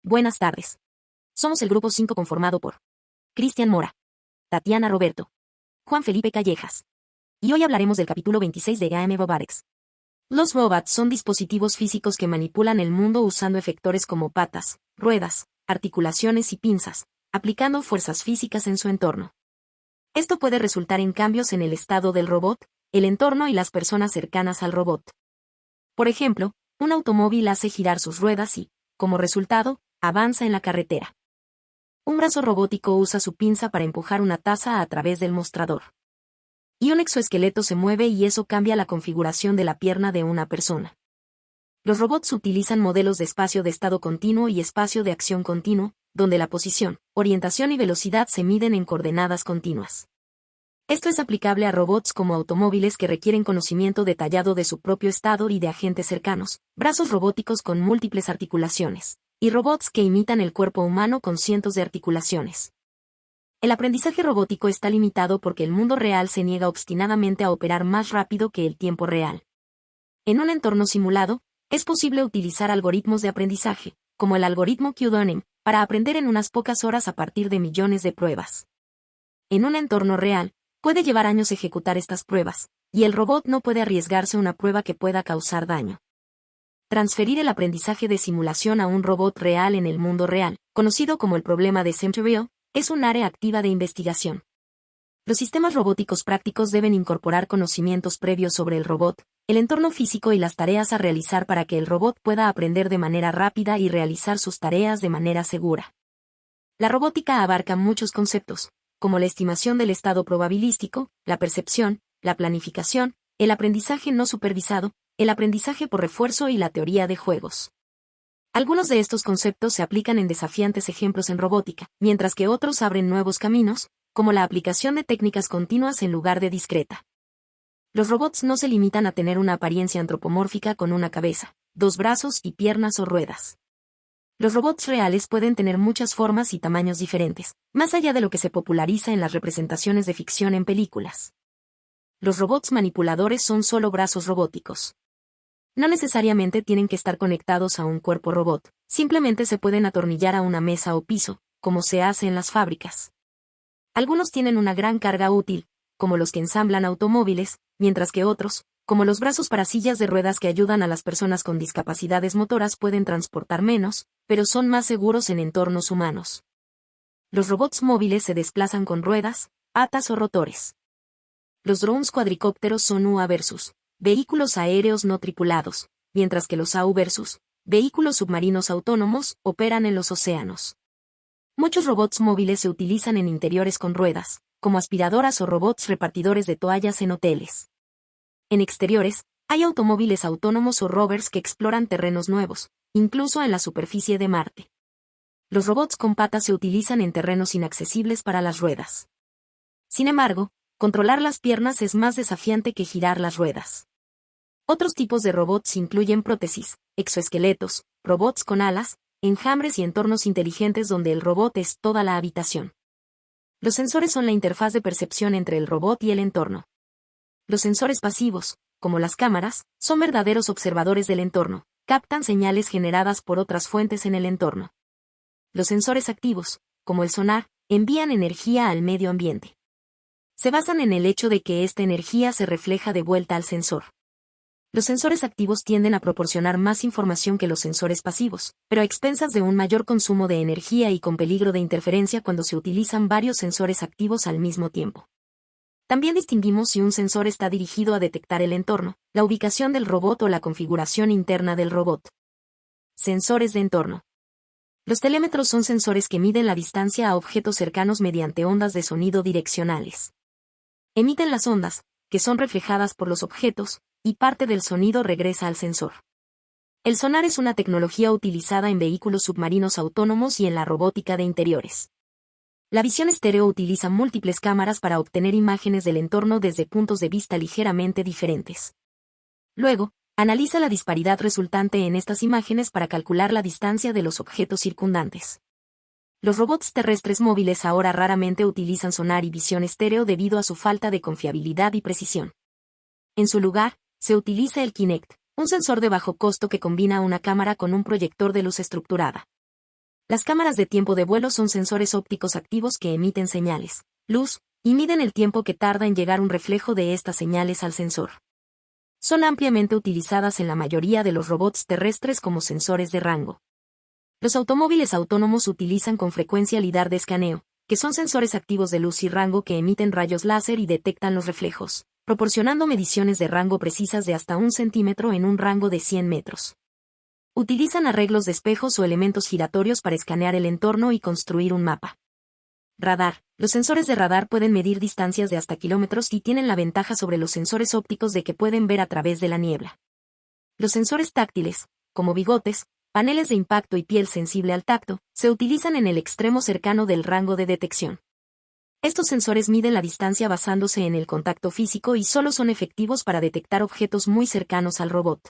Buenas tardes. Somos el grupo 5 conformado por Cristian Mora, Tatiana Roberto, Juan Felipe Callejas. Y hoy hablaremos del capítulo 26 de AM Robotics. Los robots son dispositivos físicos que manipulan el mundo usando efectores como patas, ruedas, articulaciones y pinzas, aplicando fuerzas físicas en su entorno. Esto puede resultar en cambios en el estado del robot, el entorno y las personas cercanas al robot. Por ejemplo, un automóvil hace girar sus ruedas y, como resultado, avanza en la carretera. Un brazo robótico usa su pinza para empujar una taza a través del mostrador. Y un exoesqueleto se mueve y eso cambia la configuración de la pierna de una persona. Los robots utilizan modelos de espacio de estado continuo y espacio de acción continuo, donde la posición, orientación y velocidad se miden en coordenadas continuas. Esto es aplicable a robots como automóviles que requieren conocimiento detallado de su propio estado y de agentes cercanos, brazos robóticos con múltiples articulaciones, y robots que imitan el cuerpo humano con cientos de articulaciones. El aprendizaje robótico está limitado porque el mundo real se niega obstinadamente a operar más rápido que el tiempo real. En un entorno simulado, es posible utilizar algoritmos de aprendizaje, como el algoritmo Q-Learning, para aprender en unas pocas horas a partir de millones de pruebas. En un entorno real, puede llevar años ejecutar estas pruebas, y el robot no puede arriesgarse a una prueba que pueda causar daño. Transferir el aprendizaje de simulación a un robot real en el mundo real, conocido como el problema de Sim-to-Real, es un área activa de investigación. Los sistemas robóticos prácticos deben incorporar conocimientos previos sobre el robot, el entorno físico y las tareas a realizar para que el robot pueda aprender de manera rápida y realizar sus tareas de manera segura. La robótica abarca muchos conceptos, como la estimación del estado probabilístico, la percepción, la planificación, el aprendizaje no supervisado, el aprendizaje por refuerzo y la teoría de juegos. Algunos de estos conceptos se aplican en desafiantes ejemplos en robótica, mientras que otros abren nuevos caminos, como la aplicación de técnicas continuas en lugar de discreta. Los robots no se limitan a tener una apariencia antropomórfica con una cabeza, dos brazos y piernas o ruedas. Los robots reales pueden tener muchas formas y tamaños diferentes, más allá de lo que se populariza en las representaciones de ficción en películas. Los robots manipuladores son solo brazos robóticos. No necesariamente tienen que estar conectados a un cuerpo robot, simplemente se pueden atornillar a una mesa o piso, como se hace en las fábricas. Algunos tienen una gran carga útil, como los que ensamblan automóviles, mientras que otros, como los brazos para sillas de ruedas que ayudan a las personas con discapacidades motoras, pueden transportar menos, pero son más seguros en entornos humanos. Los robots móviles se desplazan con ruedas, patas o rotores. Los drones cuadricópteros son UAV, vehículos aéreos no tripulados, mientras que los AU vehículos submarinos autónomos, operan en los océanos. Muchos robots móviles se utilizan en interiores con ruedas, como aspiradoras o robots repartidores de toallas en hoteles. En exteriores, hay automóviles autónomos o rovers que exploran terrenos nuevos, incluso en la superficie de Marte. Los robots con patas se utilizan en terrenos inaccesibles para las ruedas. Sin embargo, controlar las piernas es más desafiante que girar las ruedas. Otros tipos de robots incluyen prótesis, exoesqueletos, robots con alas, enjambres y entornos inteligentes donde el robot es toda la habitación. Los sensores son la interfaz de percepción entre el robot y el entorno. Los sensores pasivos, como las cámaras, son verdaderos observadores del entorno, captan señales generadas por otras fuentes en el entorno. Los sensores activos, como el sonar, envían energía al medio ambiente. Se basan en el hecho de que esta energía se refleja de vuelta al sensor. Los sensores activos tienden a proporcionar más información que los sensores pasivos, pero a expensas de un mayor consumo de energía y con peligro de interferencia cuando se utilizan varios sensores activos al mismo tiempo. También distinguimos si un sensor está dirigido a detectar el entorno, la ubicación del robot o la configuración interna del robot. Sensores de entorno. Los telémetros son sensores que miden la distancia a objetos cercanos mediante ondas de sonido direccionales. Emiten las ondas, que son reflejadas por los objetos, y parte del sonido regresa al sensor. El sonar es una tecnología utilizada en vehículos submarinos autónomos y en la robótica de interiores. La visión estéreo utiliza múltiples cámaras para obtener imágenes del entorno desde puntos de vista ligeramente diferentes. Luego, analiza la disparidad resultante en estas imágenes para calcular la distancia de los objetos circundantes. Los robots terrestres móviles ahora raramente utilizan sonar y visión estéreo debido a su falta de confiabilidad y precisión. En su lugar, se utiliza el Kinect, un sensor de bajo costo que combina una cámara con un proyector de luz estructurada. Las cámaras de tiempo de vuelo son sensores ópticos activos que emiten señales, luz, y miden el tiempo que tarda en llegar un reflejo de estas señales al sensor. Son ampliamente utilizadas en la mayoría de los robots terrestres como sensores de rango. Los automóviles autónomos utilizan con frecuencia lidar de escaneo, que son sensores activos de luz y rango que emiten rayos láser y detectan los reflejos, proporcionando mediciones de rango precisas de hasta 1 centímetro en un rango de 100 metros. Utilizan arreglos de espejos o elementos giratorios para escanear el entorno y construir un mapa. Radar. Los sensores de radar pueden medir distancias de hasta kilómetros y tienen la ventaja sobre los sensores ópticos de que pueden ver a través de la niebla. Los sensores táctiles, como bigotes, paneles de impacto y piel sensible al tacto, se utilizan en el extremo cercano del rango de detección. Estos sensores miden la distancia basándose en el contacto físico y solo son efectivos para detectar objetos muy cercanos al robot.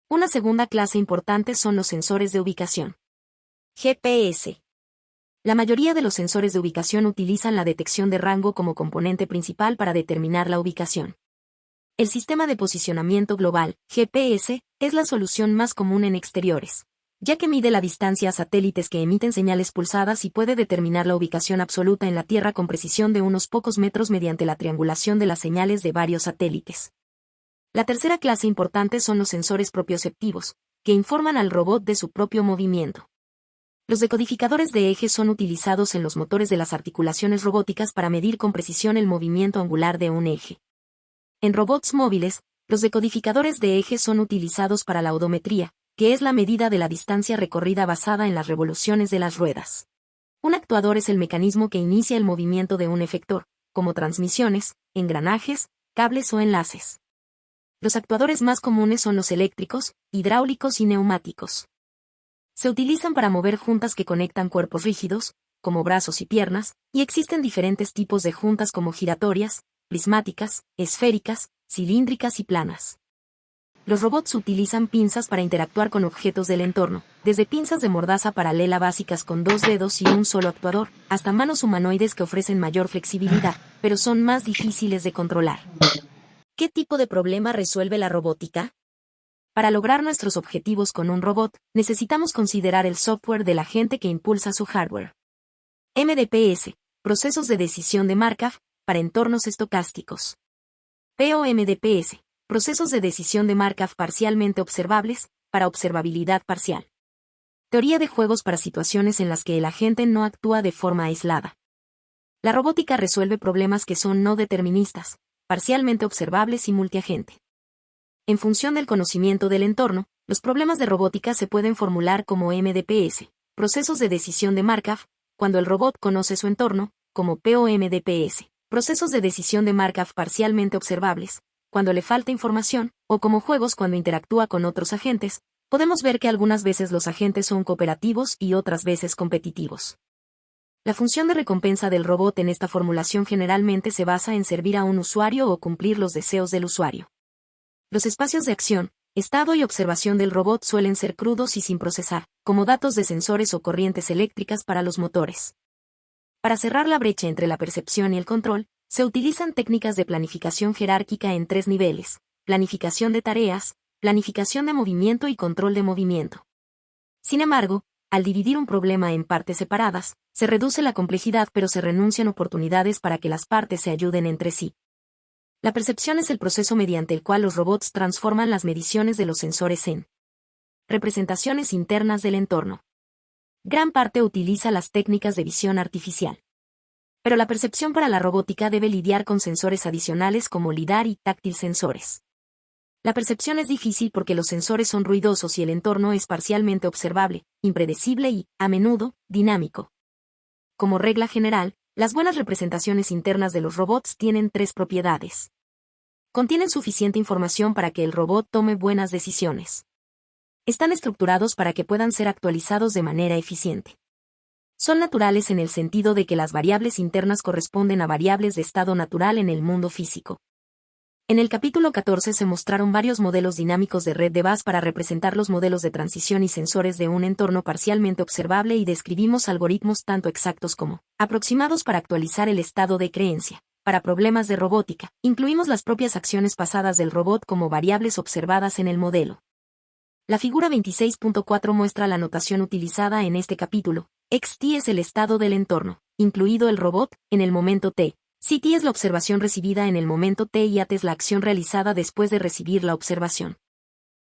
Una segunda clase importante son los sensores de ubicación. GPS. La mayoría de los sensores de ubicación utilizan la detección de rango como componente principal para determinar la ubicación. El sistema de posicionamiento global, GPS, es la solución más común en exteriores, ya que mide la distancia a satélites que emiten señales pulsadas y puede determinar la ubicación absoluta en la Tierra con precisión de unos pocos metros mediante la triangulación de las señales de varios satélites. La tercera clase importante son los sensores propioceptivos, que informan al robot de su propio movimiento. Los decodificadores de eje son utilizados en los motores de las articulaciones robóticas para medir con precisión el movimiento angular de un eje. En robots móviles, los decodificadores de eje son utilizados para la odometría, que es la medida de la distancia recorrida basada en las revoluciones de las ruedas. Un actuador es el mecanismo que inicia el movimiento de un efector, como transmisiones, engranajes, cables o enlaces. Los actuadores más comunes son los eléctricos, hidráulicos y neumáticos. Se utilizan para mover juntas que conectan cuerpos rígidos, como brazos y piernas, y existen diferentes tipos de juntas como giratorias, prismáticas, esféricas, cilíndricas y planas. Los robots utilizan pinzas para interactuar con objetos del entorno, desde pinzas de mordaza paralela básicas con 2 dedos y un solo actuador, hasta manos humanoides que ofrecen mayor flexibilidad, pero son más difíciles de controlar. ¿Qué tipo de problema resuelve la robótica? Para lograr nuestros objetivos con un robot, necesitamos considerar el software del agente que impulsa su hardware. MDPS, procesos de decisión de Markov, para entornos estocásticos. POMDPS, procesos de decisión de Markov parcialmente observables, para observabilidad parcial. Teoría de juegos para situaciones en las que el agente no actúa de forma aislada. La robótica resuelve problemas que son no deterministas, parcialmente observables y multiagente. En función del conocimiento del entorno, los problemas de robótica se pueden formular como MDPS, procesos de decisión de Markov, cuando el robot conoce su entorno, como POMDPS, procesos de decisión de Markov parcialmente observables, cuando le falta información, o como juegos cuando interactúa con otros agentes. Podemos ver que algunas veces los agentes son cooperativos y otras veces competitivos. La función de recompensa del robot en esta formulación generalmente se basa en servir a un usuario o cumplir los deseos del usuario. Los espacios de acción, estado y observación del robot suelen ser crudos y sin procesar, como datos de sensores o corrientes eléctricas para los motores. Para cerrar la brecha entre la percepción y el control, se utilizan técnicas de planificación jerárquica en 3 niveles: planificación de tareas, planificación de movimiento y control de movimiento. Sin embargo, al dividir un problema en partes separadas, se reduce la complejidad pero se renuncian oportunidades para que las partes se ayuden entre sí. La percepción es el proceso mediante el cual los robots transforman las mediciones de los sensores en representaciones internas del entorno. Gran parte utiliza las técnicas de visión artificial. Pero la percepción para la robótica debe lidiar con sensores adicionales como lidar y táctil sensores. La percepción es difícil porque los sensores son ruidosos y el entorno es parcialmente observable, impredecible y, a menudo, dinámico. Como regla general, las buenas representaciones internas de los robots tienen 3 propiedades. Contienen suficiente información para que el robot tome buenas decisiones. Están estructurados para que puedan ser actualizados de manera eficiente. Son naturales en el sentido de que las variables internas corresponden a variables de estado natural en el mundo físico. En el capítulo 14 se mostraron varios modelos dinámicos de red de bus para representar los modelos de transición y sensores de un entorno parcialmente observable y describimos algoritmos tanto exactos como aproximados para actualizar el estado de creencia. Para problemas de robótica, incluimos las propias acciones pasadas del robot como variables observadas en el modelo. La figura 26.4 muestra la notación utilizada en este capítulo. XT es el estado del entorno, incluido el robot, en el momento T. CT es la observación recibida en el momento T y AT es la acción realizada después de recibir la observación.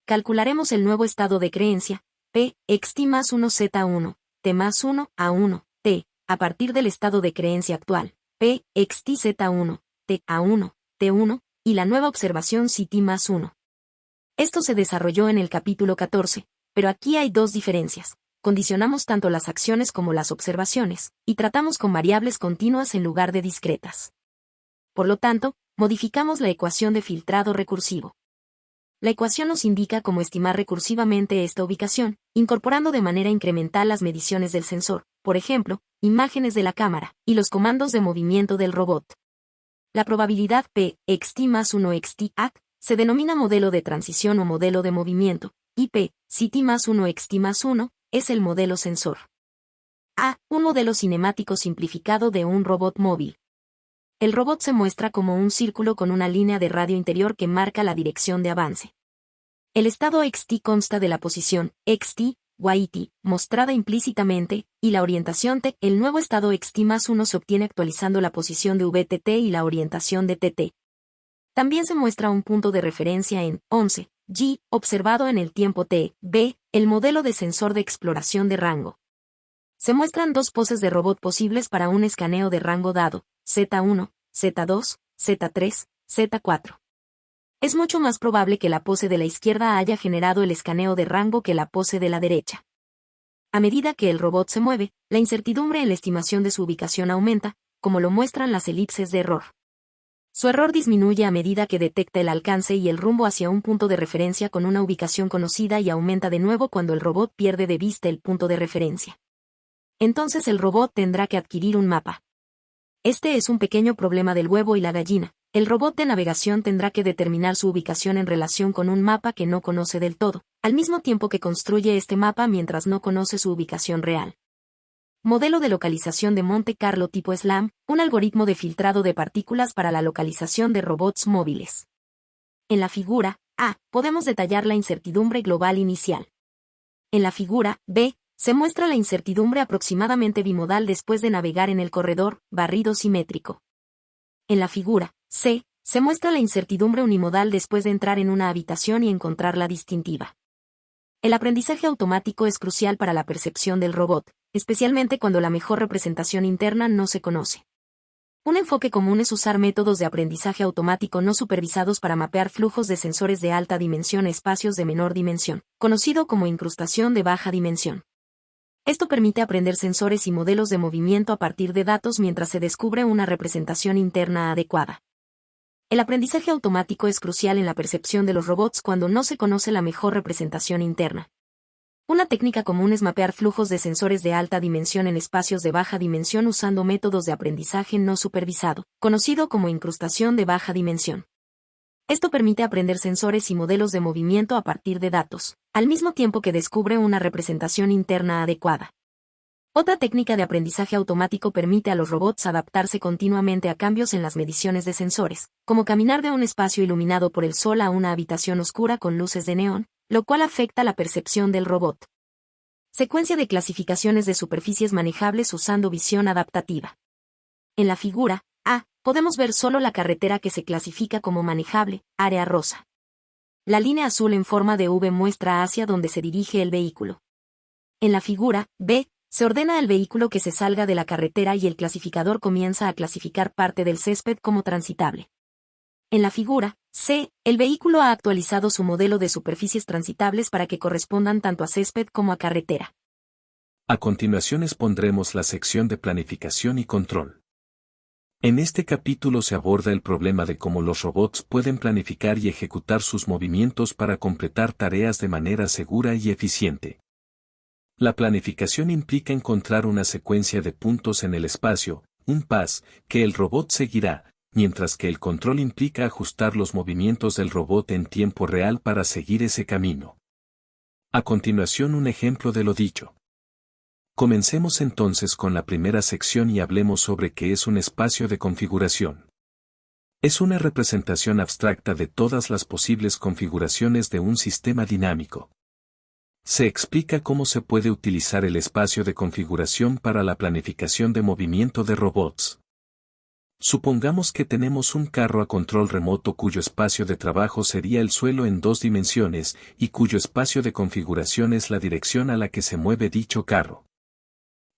Calcularemos el nuevo estado de creencia, P, XT más 1 Z1, T más 1, A1, T, a partir del estado de creencia actual, P, XT Z1, T, A1, T1, y la nueva observación CT más 1. Esto se desarrolló en el capítulo 14, pero aquí hay dos diferencias. Condicionamos tanto las acciones como las observaciones, y tratamos con variables continuas en lugar de discretas. Por lo tanto, modificamos la ecuación de filtrado recursivo. La ecuación nos indica cómo estimar recursivamente esta ubicación, incorporando de manera incremental las mediciones del sensor, por ejemplo, imágenes de la cámara, y los comandos de movimiento del robot. La probabilidad P, XT más 1 XT AT, se denomina modelo de transición o modelo de movimiento, y P, CT más 1 XT más 1, es el modelo sensor. A, un modelo cinemático simplificado de un robot móvil. El robot se muestra como un círculo con una línea de radio interior que marca la dirección de avance. El estado XT consta de la posición XT, YT, mostrada implícitamente, y la orientación T. El nuevo estado XT más 1 se obtiene actualizando la posición de VTT y la orientación de TT. También se muestra un punto de referencia en 11, G, observado en el tiempo T, B, el modelo de sensor de exploración de rango. Se muestran dos poses de robot posibles para un escaneo de rango dado, Z1, Z2, Z3, Z4. Es mucho más probable que la pose de la izquierda haya generado el escaneo de rango que la pose de la derecha. A medida que el robot se mueve, la incertidumbre en la estimación de su ubicación aumenta, como lo muestran las elipses de error. Su error disminuye a medida que detecta el alcance y el rumbo hacia un punto de referencia con una ubicación conocida y aumenta de nuevo cuando el robot pierde de vista el punto de referencia. Entonces el robot tendrá que adquirir un mapa. Este es un pequeño problema del huevo y la gallina. El robot de navegación tendrá que determinar su ubicación en relación con un mapa que no conoce del todo, al mismo tiempo que construye este mapa mientras no conoce su ubicación real. Modelo de localización de Monte Carlo tipo SLAM, un algoritmo de filtrado de partículas para la localización de robots móviles. En la figura A, podemos detallar la incertidumbre global inicial. En la figura B, se muestra la incertidumbre aproximadamente bimodal después de navegar en el corredor, barrido simétrico. En la figura C, se muestra la incertidumbre unimodal después de entrar en una habitación y encontrarla distintiva. El aprendizaje automático es crucial para la percepción del robot, especialmente cuando la mejor representación interna no se conoce. Un enfoque común es usar métodos de aprendizaje automático no supervisados para mapear flujos de sensores de alta dimensión a espacios de menor dimensión, conocido como incrustación de baja dimensión. Esto permite aprender sensores y modelos de movimiento a partir de datos mientras se descubre una representación interna adecuada. El aprendizaje automático es crucial en la percepción de los robots cuando no se conoce la mejor representación interna. Una técnica común es mapear flujos de sensores de alta dimensión en espacios de baja dimensión usando métodos de aprendizaje no supervisado, conocido como incrustación de baja dimensión. Esto permite aprender sensores y modelos de movimiento a partir de datos, al mismo tiempo que descubre una representación interna adecuada. Otra técnica de aprendizaje automático permite a los robots adaptarse continuamente a cambios en las mediciones de sensores, como caminar de un espacio iluminado por el sol a una habitación oscura con luces de neón, lo cual afecta la percepción del robot. Secuencia de clasificaciones de superficies manejables usando visión adaptativa. En la figura A, podemos ver solo la carretera que se clasifica como manejable, área rosa. La línea azul en forma de V muestra hacia donde se dirige el vehículo. En la figura B, se ordena al vehículo que se salga de la carretera y el clasificador comienza a clasificar parte del césped como transitable. En la figura C, el vehículo ha actualizado su modelo de superficies transitables para que correspondan tanto a césped como a carretera. A continuación expondremos la sección de planificación y control. En este capítulo se aborda el problema de cómo los robots pueden planificar y ejecutar sus movimientos para completar tareas de manera segura y eficiente. La planificación implica encontrar una secuencia de puntos en el espacio, un path, que el robot seguirá, mientras que el control implica ajustar los movimientos del robot en tiempo real para seguir ese camino. A continuación un ejemplo de lo dicho. Comencemos entonces con la primera sección y hablemos sobre qué es un espacio de configuración. Es una representación abstracta de todas las posibles configuraciones de un sistema dinámico. Se explica cómo se puede utilizar el espacio de configuración para la planificación de movimiento de robots. Supongamos que tenemos un carro a control remoto cuyo espacio de trabajo sería el suelo en 2 dimensiones y cuyo espacio de configuración es la dirección a la que se mueve dicho carro.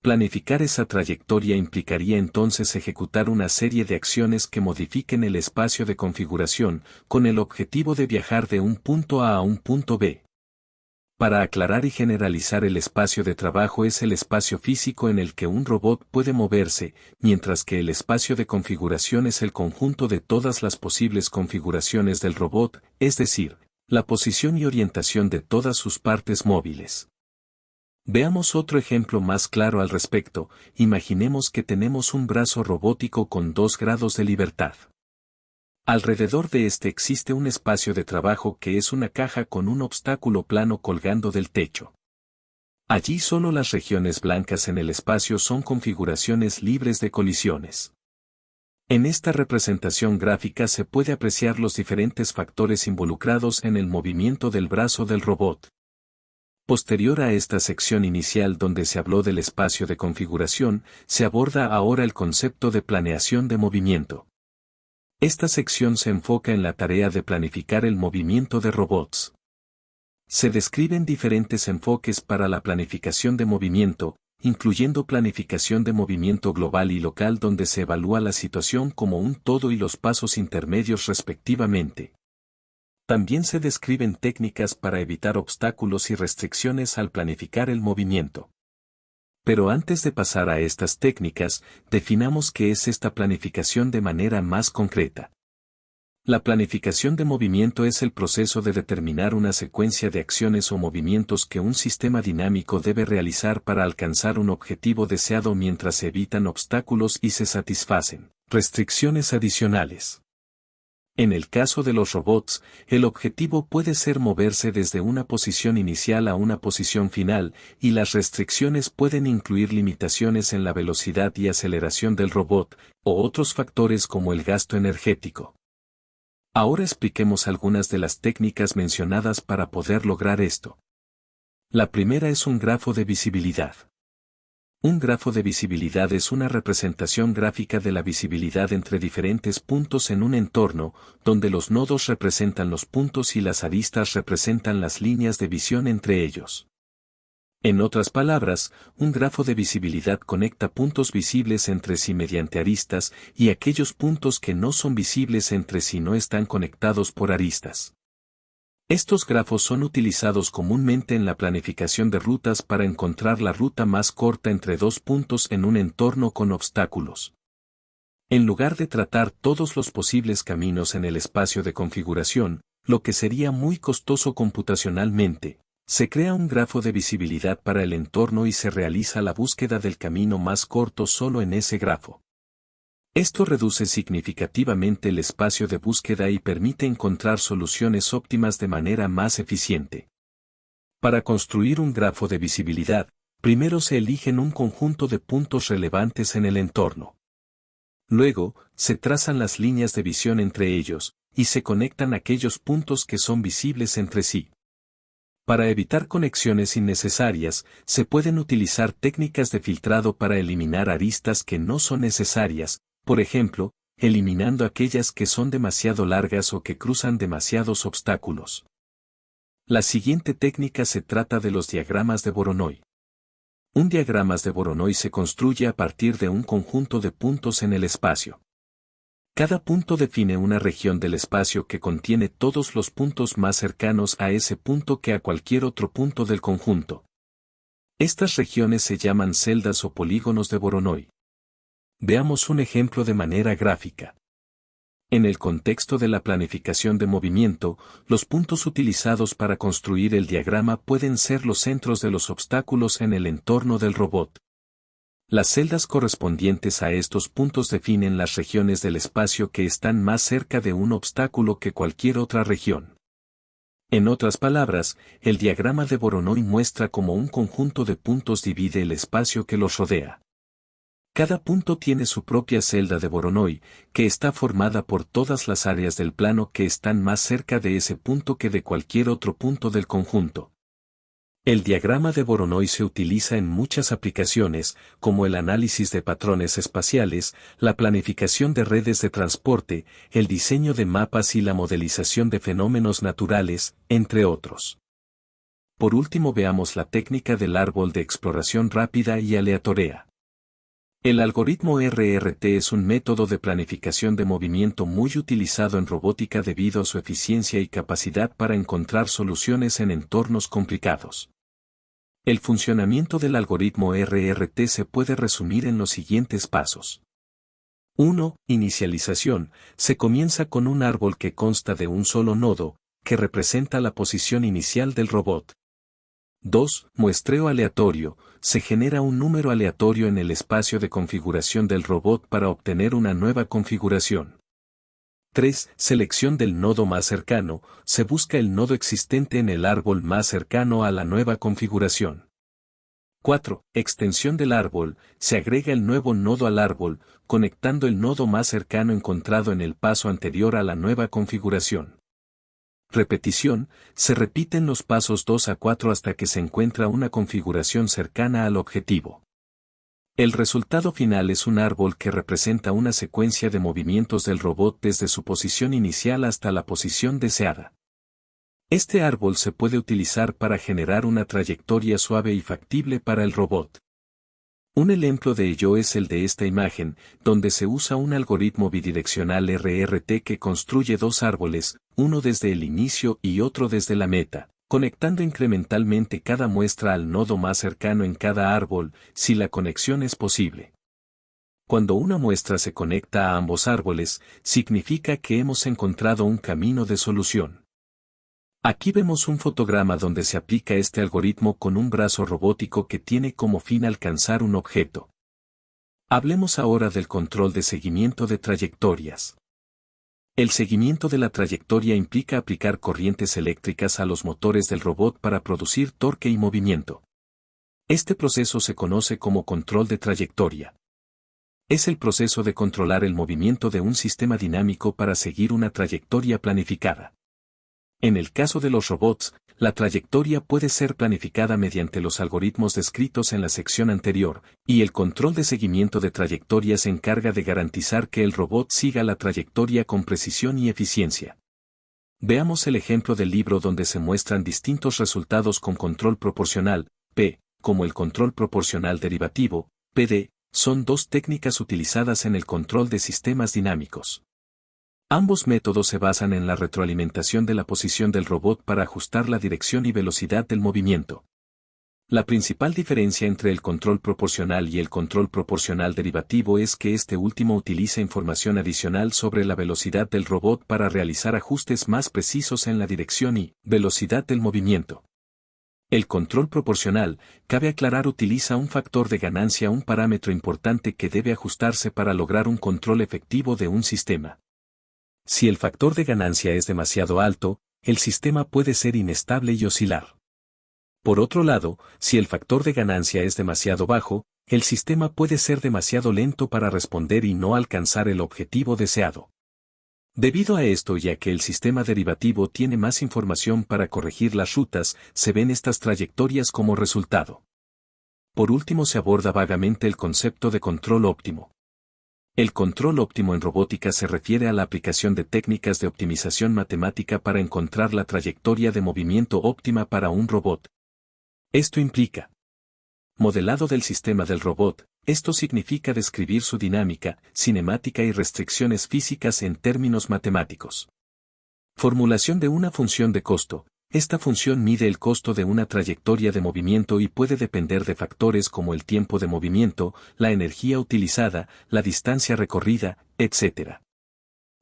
Planificar esa trayectoria implicaría entonces ejecutar una serie de acciones que modifiquen el espacio de configuración, con el objetivo de viajar de un punto A a un punto B. Para aclarar y generalizar, el espacio de trabajo es el espacio físico en el que un robot puede moverse, mientras que el espacio de configuración es el conjunto de todas las posibles configuraciones del robot, es decir, la posición y orientación de todas sus partes móviles. Veamos otro ejemplo más claro al respecto. Imaginemos que tenemos un brazo robótico con 2 grados de libertad. Alrededor de este existe un espacio de trabajo que es una caja con un obstáculo plano colgando del techo. Allí solo las regiones blancas en el espacio son configuraciones libres de colisiones. En esta representación gráfica se puede apreciar los diferentes factores involucrados en el movimiento del brazo del robot. Posterior a esta sección inicial donde se habló del espacio de configuración, se aborda ahora el concepto de planeación de movimiento. Esta sección se enfoca en la tarea de planificar el movimiento de robots. Se describen diferentes enfoques para la planificación de movimiento, incluyendo planificación de movimiento global y local donde se evalúa la situación como un todo y los pasos intermedios respectivamente. También se describen técnicas para evitar obstáculos y restricciones al planificar el movimiento. Pero antes de pasar a estas técnicas, definamos qué es esta planificación de manera más concreta. La planificación de movimiento es el proceso de determinar una secuencia de acciones o movimientos que un sistema dinámico debe realizar para alcanzar un objetivo deseado mientras se evitan obstáculos y se satisfacen restricciones adicionales. En el caso de los robots, el objetivo puede ser moverse desde una posición inicial a una posición final, y las restricciones pueden incluir limitaciones en la velocidad y aceleración del robot, o otros factores como el gasto energético. Ahora expliquemos algunas de las técnicas mencionadas para poder lograr esto. La primera es un grafo de visibilidad. Un grafo de visibilidad es una representación gráfica de la visibilidad entre diferentes puntos en un entorno, donde los nodos representan los puntos y las aristas representan las líneas de visión entre ellos. En otras palabras, un grafo de visibilidad conecta puntos visibles entre sí mediante aristas y aquellos puntos que no son visibles entre sí no están conectados por aristas. Estos grafos son utilizados comúnmente en la planificación de rutas para encontrar la ruta más corta entre 2 puntos en un entorno con obstáculos. En lugar de tratar todos los posibles caminos en el espacio de configuración, lo que sería muy costoso computacionalmente, se crea un grafo de visibilidad para el entorno y se realiza la búsqueda del camino más corto solo en ese grafo. Esto reduce significativamente el espacio de búsqueda y permite encontrar soluciones óptimas de manera más eficiente. Para construir un grafo de visibilidad, primero se eligen un conjunto de puntos relevantes en el entorno. Luego, se trazan las líneas de visión entre ellos, y se conectan aquellos puntos que son visibles entre sí. Para evitar conexiones innecesarias, se pueden utilizar técnicas de filtrado para eliminar aristas que no son necesarias, por ejemplo, eliminando aquellas que son demasiado largas o que cruzan demasiados obstáculos. La siguiente técnica se trata de los diagramas de Voronoi. Un diagrama de Voronoi se construye a partir de un conjunto de puntos en el espacio. Cada punto define una región del espacio que contiene todos los puntos más cercanos a ese punto que a cualquier otro punto del conjunto. Estas regiones se llaman celdas o polígonos de Voronoi. Veamos un ejemplo de manera gráfica. En el contexto de la planificación de movimiento, los puntos utilizados para construir el diagrama pueden ser los centros de los obstáculos en el entorno del robot. Las celdas correspondientes a estos puntos definen las regiones del espacio que están más cerca de un obstáculo que cualquier otra región. En otras palabras, el diagrama de Voronoi muestra cómo un conjunto de puntos divide el espacio que los rodea. Cada punto tiene su propia celda de Voronoi, que está formada por todas las áreas del plano que están más cerca de ese punto que de cualquier otro punto del conjunto. El diagrama de Voronoi se utiliza en muchas aplicaciones, como el análisis de patrones espaciales, la planificación de redes de transporte, el diseño de mapas y la modelización de fenómenos naturales, entre otros. Por último, veamos la técnica del árbol de exploración rápida y aleatoria. El algoritmo RRT es un método de planificación de movimiento muy utilizado en robótica debido a su eficiencia y capacidad para encontrar soluciones en entornos complicados. El funcionamiento del algoritmo RRT se puede resumir en los siguientes pasos. 1. Inicialización. Se comienza con un árbol que consta de un solo nodo, que representa la posición inicial del robot. 2. Muestreo aleatorio. Se genera un número aleatorio en el espacio de configuración del robot para obtener una nueva configuración. 3. Selección del nodo más cercano. Se busca el nodo existente en el árbol más cercano a la nueva configuración. 4. Extensión del árbol. Se agrega el nuevo nodo al árbol, conectando el nodo más cercano encontrado en el paso anterior a la nueva configuración. Repetición. Se repiten los pasos 2 a 4 hasta que se encuentra una configuración cercana al objetivo. El resultado final es un árbol que representa una secuencia de movimientos del robot desde su posición inicial hasta la posición deseada. Este árbol se puede utilizar para generar una trayectoria suave y factible para el robot. Un ejemplo de ello es el de esta imagen, donde se usa un algoritmo bidireccional RRT que construye dos árboles, uno desde el inicio y otro desde la meta, conectando incrementalmente cada muestra al nodo más cercano en cada árbol, si la conexión es posible. Cuando una muestra se conecta a ambos árboles, significa que hemos encontrado un camino de solución. Aquí vemos un fotograma donde se aplica este algoritmo con un brazo robótico que tiene como fin alcanzar un objeto. Hablemos ahora del control de seguimiento de trayectorias. El seguimiento de la trayectoria implica aplicar corrientes eléctricas a los motores del robot para producir torque y movimiento. Este proceso se conoce como control de trayectoria. Es el proceso de controlar el movimiento de un sistema dinámico para seguir una trayectoria planificada. En el caso de los robots, la trayectoria puede ser planificada mediante los algoritmos descritos en la sección anterior, y el control de seguimiento de trayectoria se encarga de garantizar que el robot siga la trayectoria con precisión y eficiencia. Veamos el ejemplo del libro donde se muestran distintos resultados con control proporcional, P, como el control proporcional derivativo, PD, son dos técnicas utilizadas en el control de sistemas dinámicos. Ambos métodos se basan en la retroalimentación de la posición del robot para ajustar la dirección y velocidad del movimiento. La principal diferencia entre el control proporcional y el control proporcional derivativo es que este último utiliza información adicional sobre la velocidad del robot para realizar ajustes más precisos en la dirección y velocidad del movimiento. El control proporcional, cabe aclarar, utiliza un factor de ganancia, un parámetro importante que debe ajustarse para lograr un control efectivo de un sistema. Si el factor de ganancia es demasiado alto, el sistema puede ser inestable y oscilar. Por otro lado, si el factor de ganancia es demasiado bajo, el sistema puede ser demasiado lento para responder y no alcanzar el objetivo deseado. Debido a esto y a que el sistema derivativo tiene más información para corregir las rutas, se ven estas trayectorias como resultado. Por último, se aborda vagamente el concepto de control óptimo. El control óptimo en robótica se refiere a la aplicación de técnicas de optimización matemática para encontrar la trayectoria de movimiento óptima para un robot. Esto implica modelado del sistema del robot. Esto significa describir su dinámica, cinemática y restricciones físicas en términos matemáticos. Formulación de una función de costo. Esta función mide el costo de una trayectoria de movimiento y puede depender de factores como el tiempo de movimiento, la energía utilizada, la distancia recorrida, etc.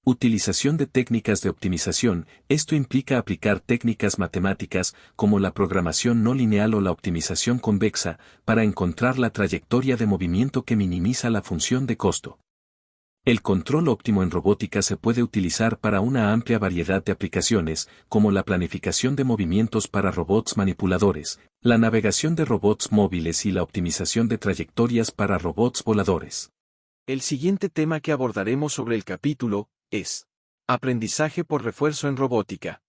Utilización de técnicas de optimización. Esto implica aplicar técnicas matemáticas, como la programación no lineal o la optimización convexa, para encontrar la trayectoria de movimiento que minimiza la función de costo. El control óptimo en robótica se puede utilizar para una amplia variedad de aplicaciones, como la planificación de movimientos para robots manipuladores, la navegación de robots móviles y la optimización de trayectorias para robots voladores. El siguiente tema que abordaremos sobre el capítulo es aprendizaje por refuerzo en robótica.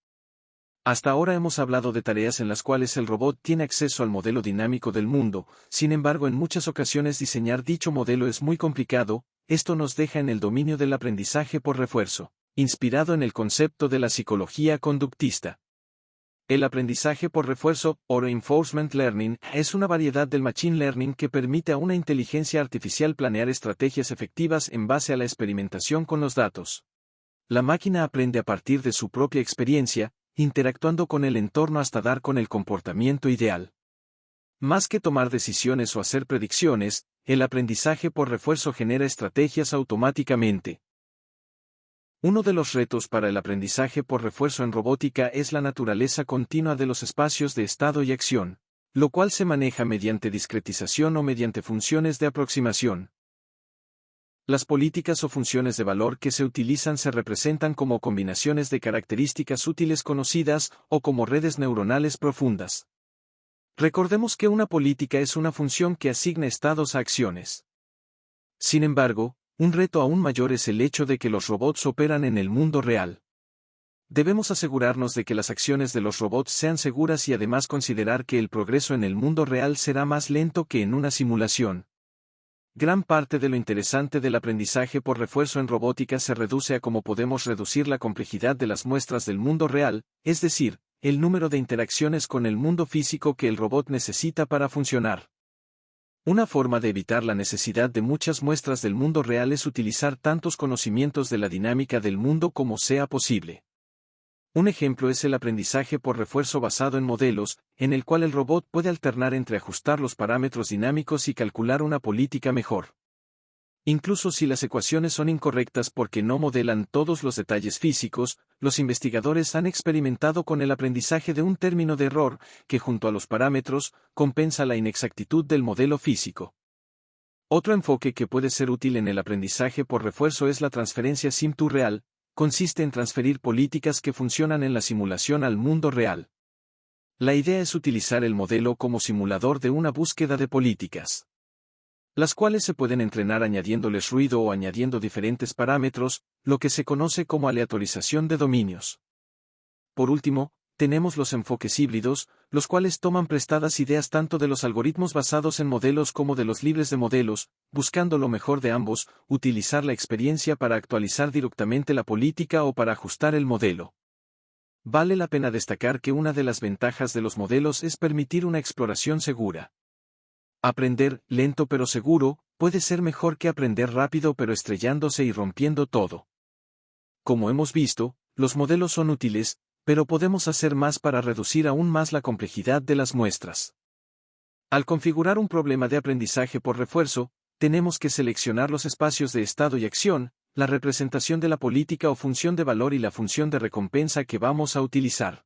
Hasta ahora hemos hablado de tareas en las cuales el robot tiene acceso al modelo dinámico del mundo, sin embargo en muchas ocasiones diseñar dicho modelo es muy complicado. Esto nos deja en el dominio del aprendizaje por refuerzo, inspirado en el concepto de la psicología conductista. El aprendizaje por refuerzo, o reinforcement learning, es una variedad del machine learning que permite a una inteligencia artificial planear estrategias efectivas en base a la experimentación con los datos. La máquina aprende a partir de su propia experiencia, interactuando con el entorno hasta dar con el comportamiento ideal. Más que tomar decisiones o hacer predicciones, el aprendizaje por refuerzo genera estrategias automáticamente. Uno de los retos para el aprendizaje por refuerzo en robótica es la naturaleza continua de los espacios de estado y acción, lo cual se maneja mediante discretización o mediante funciones de aproximación. Las políticas o funciones de valor que se utilizan se representan como combinaciones de características útiles conocidas o como redes neuronales profundas. Recordemos que una política es una función que asigna estados a acciones. Sin embargo, un reto aún mayor es el hecho de que los robots operan en el mundo real. Debemos asegurarnos de que las acciones de los robots sean seguras y además considerar que el progreso en el mundo real será más lento que en una simulación. Gran parte de lo interesante del aprendizaje por refuerzo en robótica se reduce a cómo podemos reducir la complejidad de las muestras del mundo real, es decir, el número de interacciones con el mundo físico que el robot necesita para funcionar. Una forma de evitar la necesidad de muchas muestras del mundo real es utilizar tantos conocimientos de la dinámica del mundo como sea posible. Un ejemplo es el aprendizaje por refuerzo basado en modelos, en el cual el robot puede alternar entre ajustar los parámetros dinámicos y calcular una política mejor. Incluso si las ecuaciones son incorrectas porque no modelan todos los detalles físicos, los investigadores han experimentado con el aprendizaje de un término de error, que junto a los parámetros, compensa la inexactitud del modelo físico. Otro enfoque que puede ser útil en el aprendizaje por refuerzo es la transferencia sim-to-real, consiste en transferir políticas que funcionan en la simulación al mundo real. La idea es utilizar el modelo como simulador de una búsqueda de políticas, las cuales se pueden entrenar añadiéndoles ruido o añadiendo diferentes parámetros, lo que se conoce como aleatorización de dominios. Por último, tenemos los enfoques híbridos, los cuales toman prestadas ideas tanto de los algoritmos basados en modelos como de los libres de modelos, buscando lo mejor de ambos, utilizar la experiencia para actualizar directamente la política o para ajustar el modelo. Vale la pena destacar que una de las ventajas de los modelos es permitir una exploración segura. Aprender, lento pero seguro, puede ser mejor que aprender rápido pero estrellándose y rompiendo todo. Como hemos visto, los modelos son útiles, pero podemos hacer más para reducir aún más la complejidad de las muestras. Al configurar un problema de aprendizaje por refuerzo, tenemos que seleccionar los espacios de estado y acción, la representación de la política o función de valor y la función de recompensa que vamos a utilizar.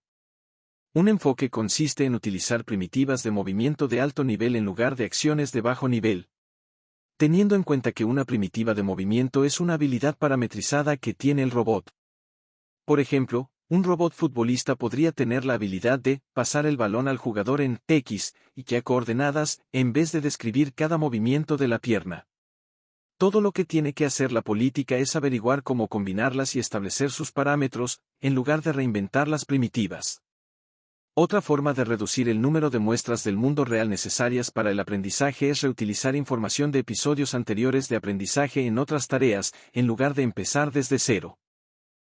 Un enfoque consiste en utilizar primitivas de movimiento de alto nivel en lugar de acciones de bajo nivel. Teniendo en cuenta que una primitiva de movimiento es una habilidad parametrizada que tiene el robot. Por ejemplo, un robot futbolista podría tener la habilidad de pasar el balón al jugador en X, y Y coordenadas, en vez de describir cada movimiento de la pierna. Todo lo que tiene que hacer la política es averiguar cómo combinarlas y establecer sus parámetros, en lugar de reinventar las primitivas. Otra forma de reducir el número de muestras del mundo real necesarias para el aprendizaje es reutilizar información de episodios anteriores de aprendizaje en otras tareas, en lugar de empezar desde cero.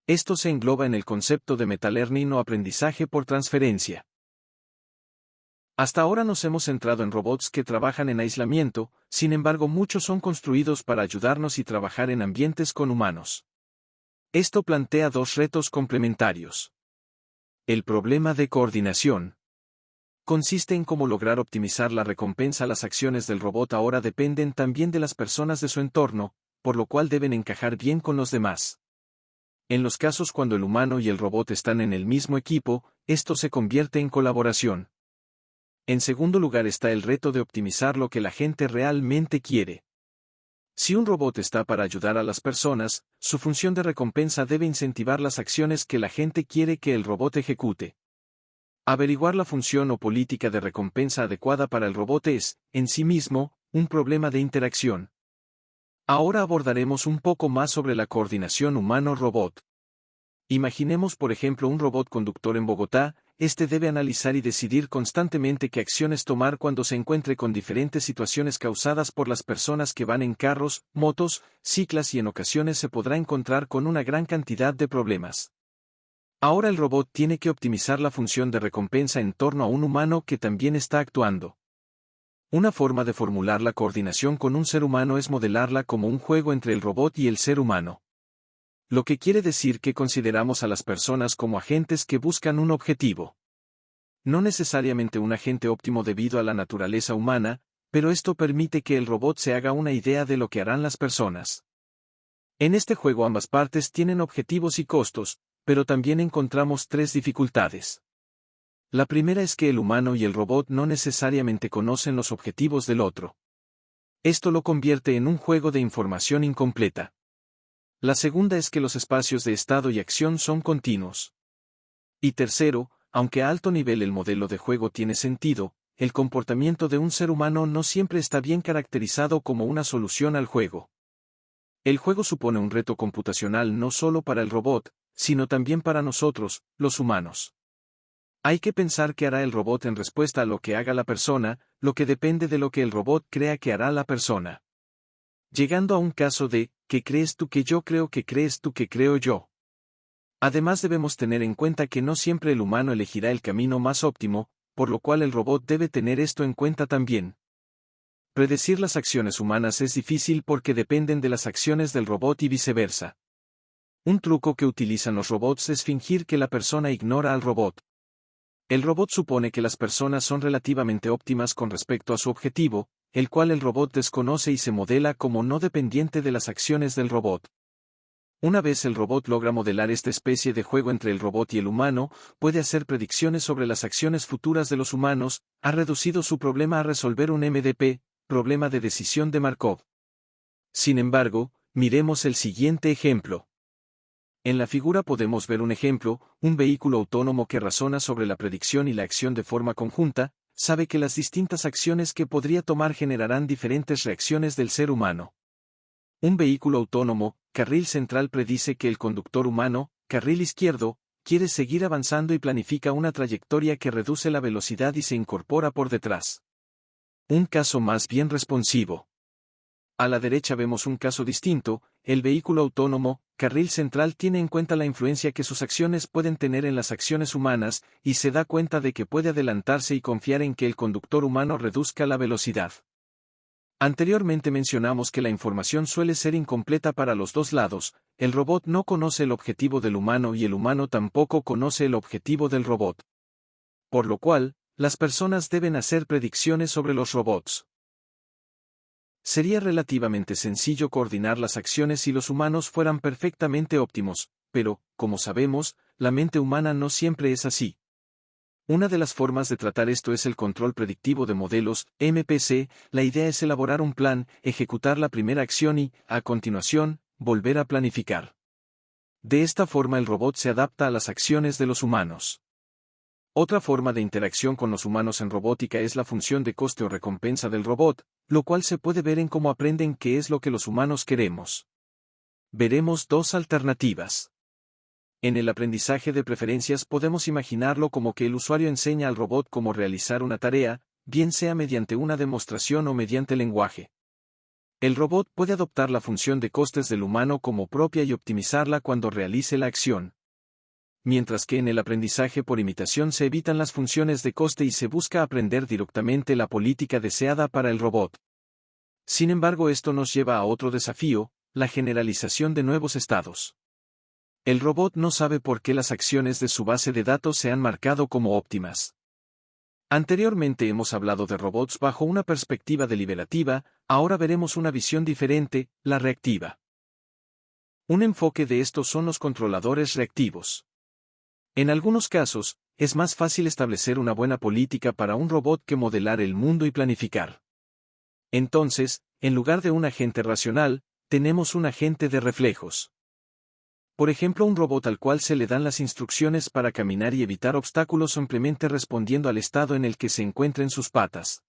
Esto se engloba en el concepto de metalearning o aprendizaje por transferencia. Hasta ahora nos hemos centrado en robots que trabajan en aislamiento, sin embargo muchos son construidos para ayudarnos y trabajar en ambientes con humanos. Esto plantea dos retos complementarios. El problema de coordinación consiste en cómo lograr optimizar la recompensa. Las acciones del robot ahora dependen también de las personas de su entorno, por lo cual deben encajar bien con los demás. En los casos cuando el humano y el robot están en el mismo equipo, esto se convierte en colaboración. En segundo lugar está el reto de optimizar lo que la gente realmente quiere. Si un robot está para ayudar a las personas, su función de recompensa debe incentivar las acciones que la gente quiere que el robot ejecute. Averiguar la función o política de recompensa adecuada para el robot es, en sí mismo, un problema de interacción. Ahora abordaremos un poco más sobre la coordinación humano-robot. Imaginemos por ejemplo un robot conductor en Bogotá. Este debe analizar y decidir constantemente qué acciones tomar cuando se encuentre con diferentes situaciones causadas por las personas que van en carros, motos, ciclas y en ocasiones se podrá encontrar con una gran cantidad de problemas. Ahora el robot tiene que optimizar la función de recompensa en torno a un humano que también está actuando. Una forma de formular la coordinación con un ser humano es modelarla como un juego entre el robot y el ser humano. Lo que quiere decir que consideramos a las personas como agentes que buscan un objetivo. No necesariamente un agente óptimo debido a la naturaleza humana, pero esto permite que el robot se haga una idea de lo que harán las personas. En este juego ambas partes tienen objetivos y costos, pero también encontramos tres dificultades. La primera es que el humano y el robot no necesariamente conocen los objetivos del otro. Esto lo convierte en un juego de información incompleta. La segunda es que los espacios de estado y acción son continuos. Y tercero, aunque a alto nivel el modelo de juego tiene sentido, el comportamiento de un ser humano no siempre está bien caracterizado como una solución al juego. El juego supone un reto computacional no solo para el robot, sino también para nosotros, los humanos. Hay que pensar qué hará el robot en respuesta a lo que haga la persona, lo que depende de lo que el robot crea que hará la persona. Llegando a un caso de, ¿qué crees tú que yo creo que crees tú que creo yo? Además debemos tener en cuenta que no siempre el humano elegirá el camino más óptimo, por lo cual el robot debe tener esto en cuenta también. Predecir las acciones humanas es difícil porque dependen de las acciones del robot y viceversa. Un truco que utilizan los robots es fingir que la persona ignora al robot. El robot supone que las personas son relativamente óptimas con respecto a su objetivo, el cual el robot desconoce y se modela como no dependiente de las acciones del robot. Una vez el robot logra modelar esta especie de juego entre el robot y el humano, puede hacer predicciones sobre las acciones futuras de los humanos, ha reducido su problema a resolver un MDP, problema de decisión de Markov. Sin embargo, miremos el siguiente ejemplo. En la figura podemos ver un ejemplo, un vehículo autónomo que razona sobre la predicción y la acción de forma conjunta, sabe que las distintas acciones que podría tomar generarán diferentes reacciones del ser humano. Un vehículo autónomo, carril central predice que el conductor humano, carril izquierdo, quiere seguir avanzando y planifica una trayectoria que reduce la velocidad y se incorpora por detrás. Un caso más bien responsivo. A la derecha vemos un caso distinto, el vehículo autónomo, carril central tiene en cuenta la influencia que sus acciones pueden tener en las acciones humanas, y se da cuenta de que puede adelantarse y confiar en que el conductor humano reduzca la velocidad. Anteriormente mencionamos que la información suele ser incompleta para los dos lados, el robot no conoce el objetivo del humano y el humano tampoco conoce el objetivo del robot. Por lo cual, las personas deben hacer predicciones sobre los robots. Sería relativamente sencillo coordinar las acciones si los humanos fueran perfectamente óptimos, pero, como sabemos, la mente humana no siempre es así. Una de las formas de tratar esto es el control predictivo de modelos, MPC. La idea es elaborar un plan, ejecutar la primera acción y, a continuación, volver a planificar. De esta forma el robot se adapta a las acciones de los humanos. Otra forma de interacción con los humanos en robótica es la función de coste o recompensa del robot, lo cual se puede ver en cómo aprenden qué es lo que los humanos queremos. Veremos dos alternativas. En el aprendizaje de preferencias podemos imaginarlo como que el usuario enseña al robot cómo realizar una tarea, bien sea mediante una demostración o mediante lenguaje. El robot puede adoptar la función de costes del humano como propia y optimizarla cuando realice la acción. Mientras que en el aprendizaje por imitación se evitan las funciones de coste y se busca aprender directamente la política deseada para el robot. Sin embargo, esto nos lleva a otro desafío, la generalización de nuevos estados. El robot no sabe por qué las acciones de su base de datos se han marcado como óptimas. Anteriormente hemos hablado de robots bajo una perspectiva deliberativa, ahora veremos una visión diferente, la reactiva. Un enfoque de estos son los controladores reactivos. En algunos casos, es más fácil establecer una buena política para un robot que modelar el mundo y planificar. Entonces, en lugar de un agente racional, tenemos un agente de reflejos. Por ejemplo, un robot al cual se le dan las instrucciones para caminar y evitar obstáculos simplemente respondiendo al estado en el que se encuentren sus patas.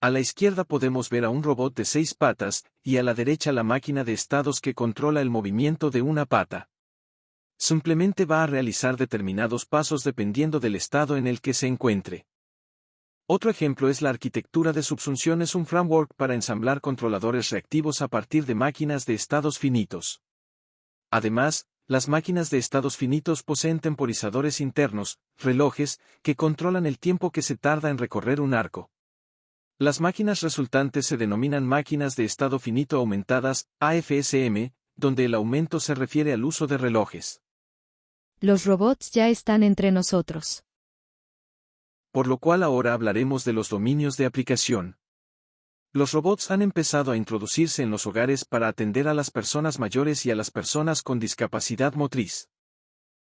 A la izquierda podemos ver a un robot de 6 patas, y a la derecha la máquina de estados que controla el movimiento de una pata. Simplemente va a realizar determinados pasos dependiendo del estado en el que se encuentre. Otro ejemplo es la arquitectura de subsunción, es un framework para ensamblar controladores reactivos a partir de máquinas de estados finitos. Además, las máquinas de estados finitos poseen temporizadores internos, relojes, que controlan el tiempo que se tarda en recorrer un arco. Las máquinas resultantes se denominan máquinas de estado finito aumentadas, AFSM, donde el aumento se refiere al uso de relojes. Los robots ya están entre nosotros. Por lo cual ahora hablaremos de los dominios de aplicación. Los robots han empezado a introducirse en los hogares para atender a las personas mayores y a las personas con discapacidad motriz.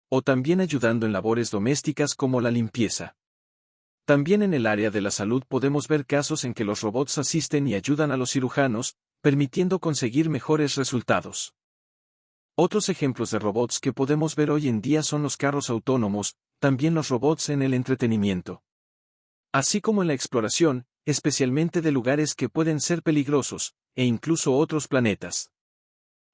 O también ayudando en labores domésticas como la limpieza. También en el área de la salud podemos ver casos en que los robots asisten y ayudan a los cirujanos, permitiendo conseguir mejores resultados. Otros ejemplos de robots que podemos ver hoy en día son los carros autónomos, también los robots en el entretenimiento. Así como en la exploración, especialmente de lugares que pueden ser peligrosos, e incluso otros planetas.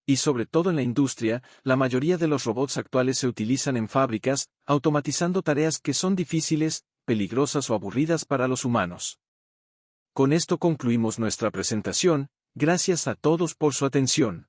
Y sobre todo en la industria, la mayoría de los robots actuales se utilizan en fábricas, automatizando tareas que son difíciles, peligrosas o aburridas para los humanos. Con esto concluimos nuestra presentación, gracias a todos por su atención.